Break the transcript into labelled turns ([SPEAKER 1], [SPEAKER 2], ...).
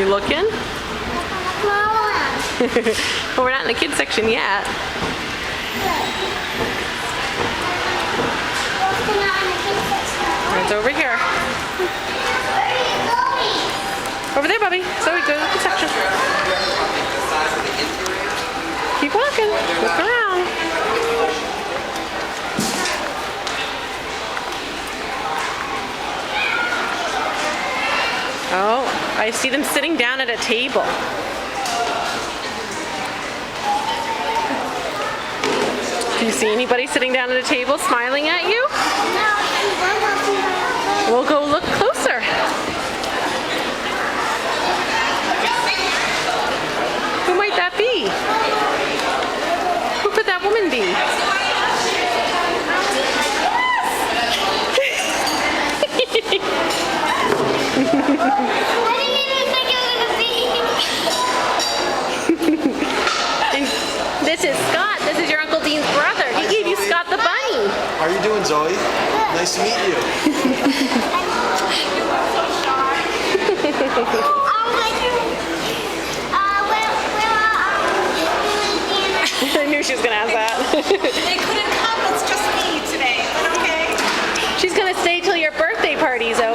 [SPEAKER 1] You looking? Well, we're not in the kids section yet. It's over here. Over there, Bubby. So we go to the kids section. Keep walking. Look around. Oh, I see them sitting down at a table. Do you see anybody sitting down at a table smiling at you? We'll go look closer. Who might that be? Who could that woman be? This is Scott. This is your Uncle Dean's brother. He gave you Scott the bunny.
[SPEAKER 2] How are you doing, Zoe? Nice to meet you.
[SPEAKER 1] I knew she was going to ask that.
[SPEAKER 3] They couldn't come. It's just me today. But okay.
[SPEAKER 1] She's going to stay till your birthday party, Zoe.